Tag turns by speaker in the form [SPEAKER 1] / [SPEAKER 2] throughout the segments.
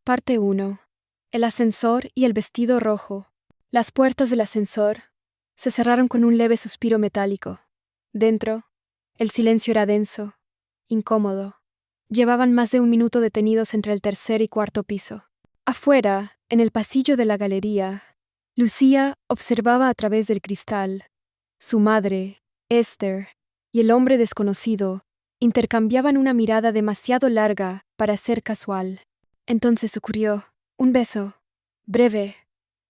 [SPEAKER 1] Parte 1. El ascensor y el vestido rojo. Las puertas del ascensor se cerraron con un leve suspiro metálico. Dentro, el silencio era denso, incómodo. Llevaban más de un minuto detenidos entre el tercer y cuarto piso. Afuera, en el pasillo de la galería, Lucía observaba a través del cristal. Su madre, Esther, y el hombre desconocido intercambiaban una mirada demasiado larga para ser casual. Entonces ocurrió un beso, breve,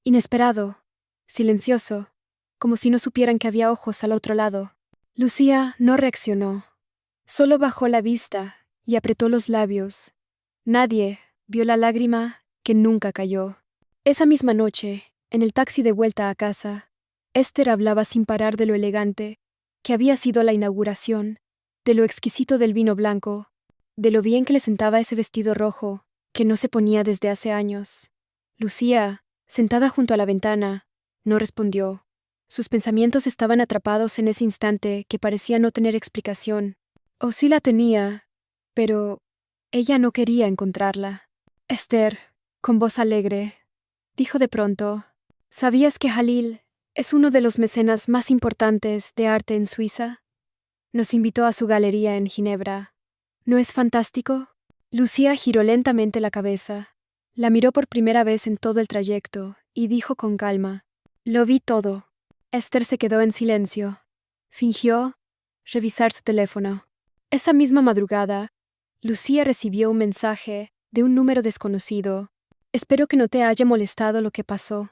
[SPEAKER 1] inesperado, silencioso, como si no supieran que había ojos al otro lado. Lucía no reaccionó, solo bajó la vista y apretó los labios. Nadie vio la lágrima que nunca cayó. Esa misma noche, en el taxi de vuelta a casa, Esther hablaba sin parar de lo elegante que había sido la inauguración, de lo exquisito del vino blanco, de lo bien que le sentaba ese vestido rojo que no se ponía desde hace años. Lucía, sentada junto a la ventana, no respondió. Sus pensamientos estaban atrapados en ese instante que parecía no tener explicación. O sí la tenía, pero ella no quería encontrarla. Esther, con voz alegre, dijo de pronto, ¿sabías que Jalil es uno de los mecenas más importantes de arte en Suiza? Nos invitó a su galería en Ginebra. ¿No es fantástico? Lucía giró lentamente la cabeza. La miró por primera vez en todo el trayecto y dijo con calma, «Lo vi todo». Esther se quedó en silencio. Fingió revisar su teléfono. Esa misma madrugada, Lucía recibió un mensaje de un número desconocido. «Espero que no te haya molestado lo que pasó.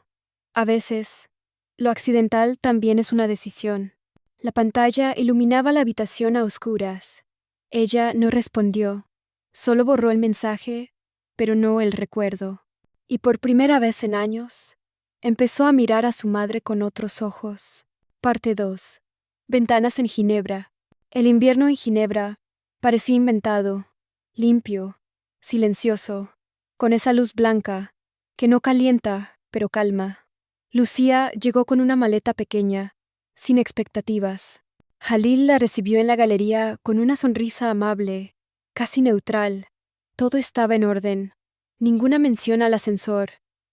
[SPEAKER 1] A veces, lo accidental también es una decisión». La pantalla iluminaba la habitación a oscuras. Ella no respondió. Solo borró el mensaje, pero no el recuerdo. Y por primera vez en años, empezó a mirar a su madre con otros ojos. Parte 2. Ventanas en Ginebra. El invierno en Ginebra parecía inventado, limpio, silencioso, con esa luz blanca, que no calienta, pero calma. Lucía llegó con una maleta pequeña, sin expectativas. Jalil la recibió en la galería con una sonrisa amable, casi neutral. Todo estaba en orden. Ninguna mención al ascensor,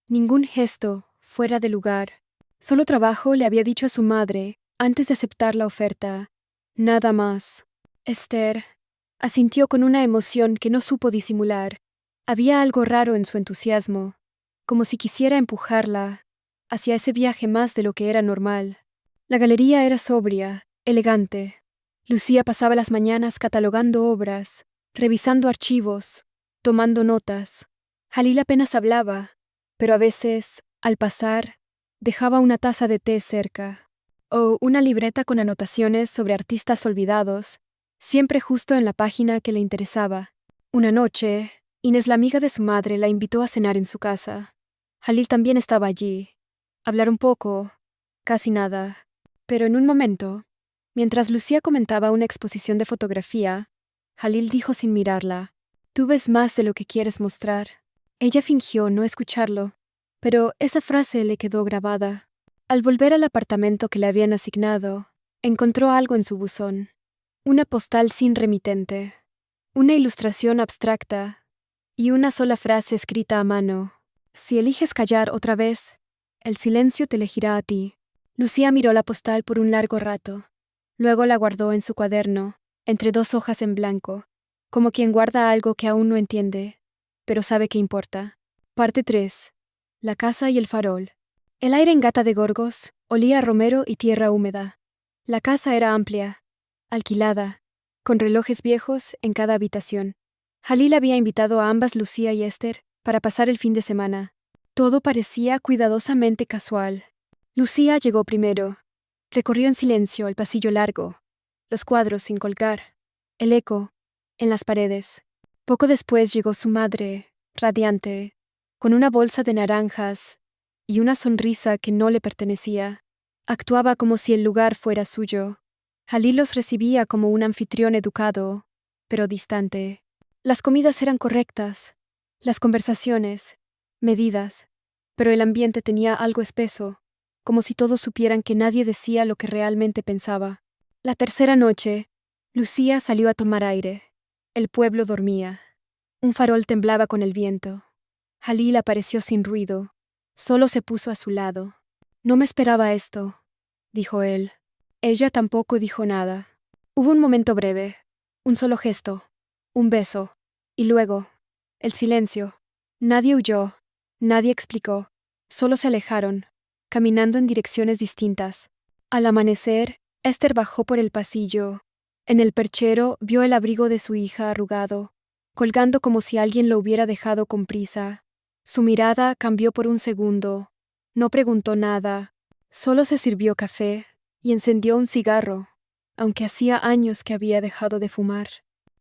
[SPEAKER 1] ningún gesto fuera de lugar. Solo trabajo le había dicho a su madre antes de aceptar la oferta. Nada más. Esther asintió con una emoción que no supo disimular. Había algo raro en su entusiasmo, como si quisiera empujarla hacia ese viaje más de lo que era normal. La galería era sobria, elegante. Lucía pasaba las mañanas catalogando obras, revisando archivos, tomando notas. Jalil apenas hablaba, pero a veces, al pasar, dejaba una taza de té cerca, o una libreta con anotaciones sobre artistas olvidados, siempre justo en la página que le interesaba. Una noche, Inés, la amiga de su madre, la invitó a cenar en su casa. Jalil también estaba allí. Hablaron poco, casi nada, pero en un momento, mientras Lucía comentaba una exposición de fotografía, Jalil dijo sin mirarla, «Tú ves más de lo que quieres mostrar». Ella fingió no escucharlo, pero esa frase le quedó grabada. Al volver al apartamento que le habían asignado, encontró algo en su buzón. Una postal sin remitente, una ilustración abstracta y una sola frase escrita a mano. «Si eliges callar otra vez, el silencio te elegirá a ti». Lucía miró la postal por un largo rato. Luego la guardó en su cuaderno, entre dos hojas en blanco, como quien guarda algo que aún no entiende, pero sabe que importa. Parte 3. La casa y el farol. El aire en Gata de Gorgos olía a romero y tierra húmeda. La casa era amplia, alquilada, con relojes viejos en cada habitación. Jalil había invitado a ambas, Lucía y Esther, para pasar el fin de semana. Todo parecía cuidadosamente casual. Lucía llegó primero. Recorrió en silencio el pasillo largo, los cuadros sin colgar, el eco en las paredes. Poco después llegó su madre, radiante, con una bolsa de naranjas y una sonrisa que no le pertenecía. Actuaba como si el lugar fuera suyo. Jalil los recibía como un anfitrión educado, pero distante. Las comidas eran correctas, las conversaciones, medidas, pero el ambiente tenía algo espeso, como si todos supieran que nadie decía lo que realmente pensaba. La tercera noche, Lucía salió a tomar aire. El pueblo dormía. Un farol temblaba con el viento. Jalil apareció sin ruido. Solo se puso a su lado. No me esperaba esto, dijo él. Ella tampoco dijo nada. Hubo un momento breve, un solo gesto, un beso, y luego, el silencio. Nadie huyó, nadie explicó, solo se alejaron, caminando en direcciones distintas. Al amanecer, Esther bajó por el pasillo. En el perchero vio el abrigo de su hija arrugado, colgando como si alguien lo hubiera dejado con prisa. Su mirada cambió por un segundo. No preguntó nada, solo se sirvió café y encendió un cigarro, aunque hacía años que había dejado de fumar.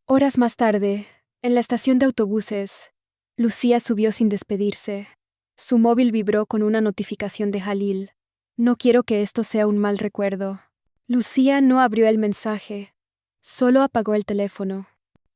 [SPEAKER 1] Horas más tarde, en la estación de autobuses, Lucía subió sin despedirse. Su móvil vibró con una notificación de Jalil. No quiero que esto sea un mal recuerdo. Lucía no abrió el mensaje, solo apagó el teléfono.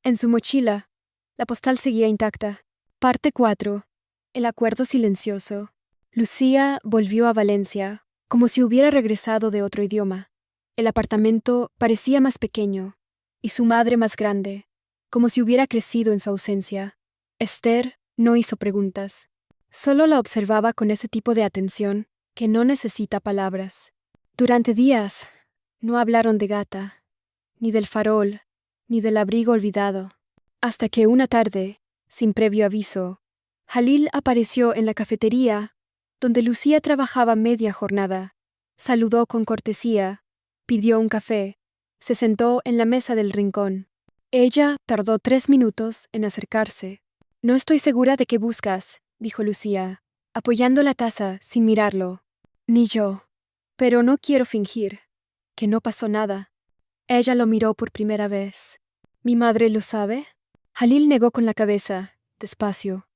[SPEAKER 1] En su mochila, la postal seguía intacta. Parte 4. El acuerdo silencioso. Lucía volvió a Valencia, como si hubiera regresado de otro idioma. El apartamento parecía más pequeño, y su madre más grande, como si hubiera crecido en su ausencia. Esther no hizo preguntas. Solo la observaba con ese tipo de atención que no necesita palabras. Durante días, no hablaron de Gata, ni del farol, ni del abrigo olvidado, hasta que una tarde, sin previo aviso, Jalil apareció en la cafetería, donde Lucía trabajaba media jornada. Saludó con cortesía, pidió un café, se sentó en la mesa del rincón. Ella tardó 3 minutos en acercarse. No estoy segura de qué buscas, dijo Lucía, apoyando la taza sin mirarlo. Ni yo. Pero no quiero fingir que no pasó nada. Ella lo miró por primera vez. ¿Mi madre lo sabe? Jalil negó con la cabeza, despacio.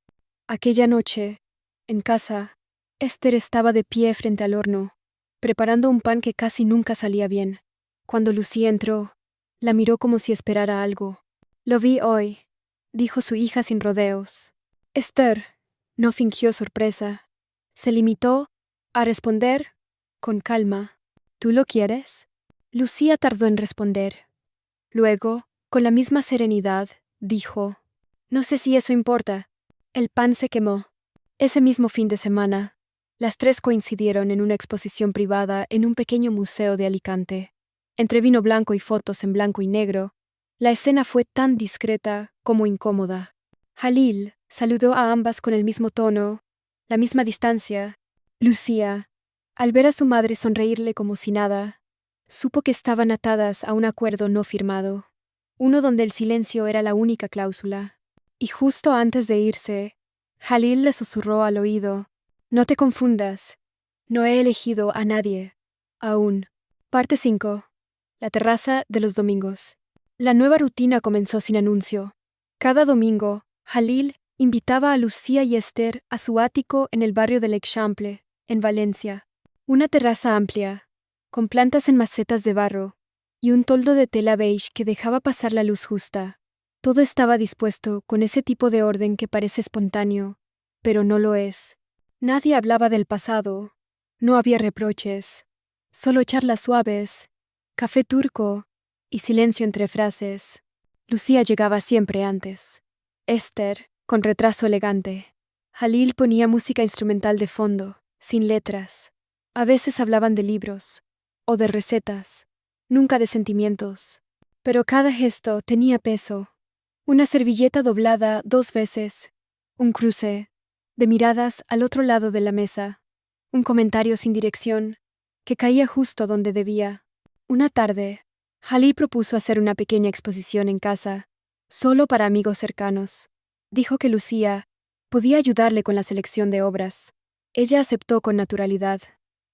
[SPEAKER 1] Aquella noche, en casa, Esther estaba de pie frente al horno, preparando un pan que casi nunca salía bien. Cuando Lucía entró, la miró como si esperara algo. Lo vi hoy, dijo su hija sin rodeos. Esther no fingió sorpresa. Se limitó a responder con calma. ¿Tú lo quieres? Lucía tardó en responder. Luego, con la misma serenidad, dijo: No sé si eso importa. El pan se quemó. Ese mismo fin de semana, las tres coincidieron en una exposición privada en un pequeño museo de Alicante. Entre vino blanco y fotos en blanco y negro, la escena fue tan discreta como incómoda. Jalil saludó a ambas con el mismo tono, la misma distancia. Lucía, al ver a su madre sonreírle como si nada, supo que estaban atadas a un acuerdo no firmado, uno donde el silencio era la única cláusula. Y justo antes de irse, Jalil le susurró al oído: No te confundas, no he elegido a nadie, aún. Parte 5. La terraza de los domingos. La nueva rutina comenzó sin anuncio. Cada domingo, Jalil invitaba a Lucía y Esther a su ático en el barrio del Eixample, en Valencia. Una terraza amplia, con plantas en macetas de barro, y un toldo de tela beige que dejaba pasar la luz justa. Todo estaba dispuesto con ese tipo de orden que parece espontáneo, pero no lo es. Nadie hablaba del pasado, no había reproches, solo charlas suaves, café turco y silencio entre frases. Lucía llegaba siempre antes. Esther, con retraso elegante. Jalil ponía música instrumental de fondo, sin letras. A veces hablaban de libros o de recetas, nunca de sentimientos. Pero cada gesto tenía peso. Una servilleta doblada 2 veces, un cruce de miradas al otro lado de la mesa, un comentario sin dirección que caía justo donde debía. Una tarde, Jalil propuso hacer una pequeña exposición en casa, solo para amigos cercanos. Dijo que Lucía podía ayudarle con la selección de obras. Ella aceptó con naturalidad.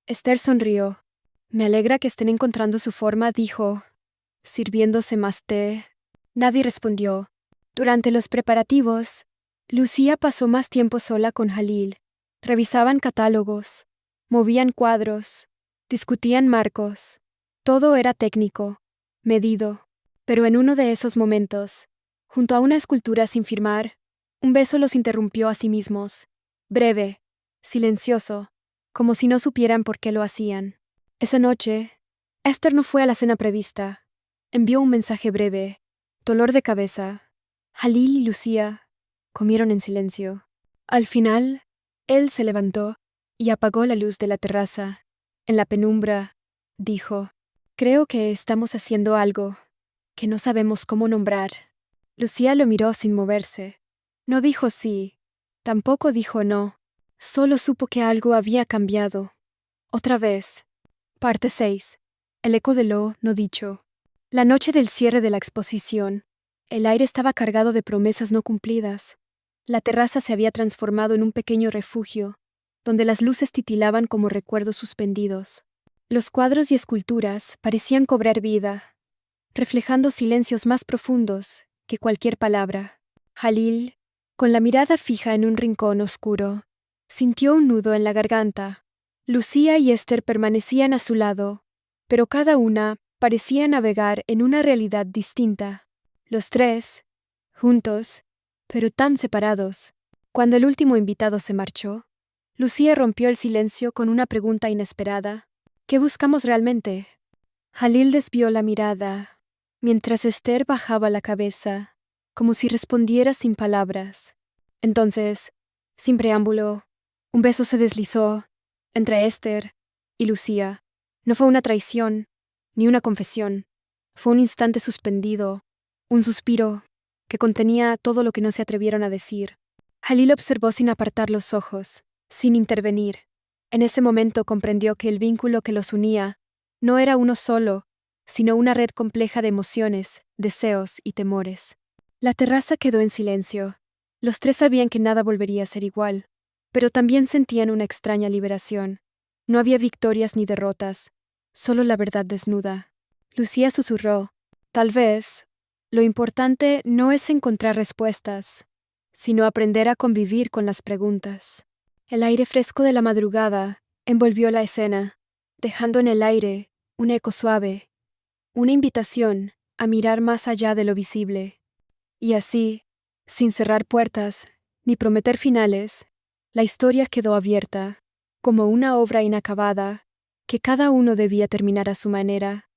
[SPEAKER 1] Esther sonrió. Me alegra que estén encontrando su forma, dijo, sirviéndose más té. Nadie respondió. Durante los preparativos, Lucía pasó más tiempo sola con Jalil. Revisaban catálogos, movían cuadros, discutían marcos. Todo era técnico, medido. Pero en uno de esos momentos, junto a una escultura sin firmar, un beso los interrumpió a sí mismos. Breve, silencioso, como si no supieran por qué lo hacían. Esa noche, Esther no fue a la cena prevista. Envió un mensaje breve. Dolor de cabeza. Jalil y Lucía comieron en silencio. Al final, él se levantó y apagó la luz de la terraza. En la penumbra, dijo, creo que estamos haciendo algo que no sabemos cómo nombrar. Lucía lo miró sin moverse. No dijo sí, tampoco dijo no. Solo supo que algo había cambiado. Otra vez. Parte 6. El eco de lo no dicho. La noche del cierre de la exposición, el aire estaba cargado de promesas no cumplidas. La terraza se había transformado en un pequeño refugio, donde las luces titilaban como recuerdos suspendidos. Los cuadros y esculturas parecían cobrar vida, reflejando silencios más profundos que cualquier palabra. Jalil, con la mirada fija en un rincón oscuro, sintió un nudo en la garganta. Lucía y Esther permanecían a su lado, pero cada una parecía navegar en una realidad distinta. Los tres, juntos, pero tan separados. Cuando el último invitado se marchó, Lucía rompió el silencio con una pregunta inesperada. ¿Qué buscamos realmente? Jalil desvió la mirada, mientras Esther bajaba la cabeza, como si respondiera sin palabras. Entonces, sin preámbulo, un beso se deslizó entre Esther y Lucía. No fue una traición, ni una confesión. Fue un instante suspendido, un suspiro que contenía todo lo que no se atrevieron a decir. Jalil observó sin apartar los ojos, sin intervenir. En ese momento comprendió que el vínculo que los unía no era uno solo, sino una red compleja de emociones, deseos y temores. La terraza quedó en silencio. Los tres sabían que nada volvería a ser igual, pero también sentían una extraña liberación. No había victorias ni derrotas, solo la verdad desnuda. Lucía susurró, tal vez, lo importante no es encontrar respuestas, sino aprender a convivir con las preguntas. El aire fresco de la madrugada envolvió la escena, dejando en el aire un eco suave, una invitación a mirar más allá de lo visible. Y así, sin cerrar puertas ni prometer finales, la historia quedó abierta, como una obra inacabada, que cada uno debía terminar a su manera.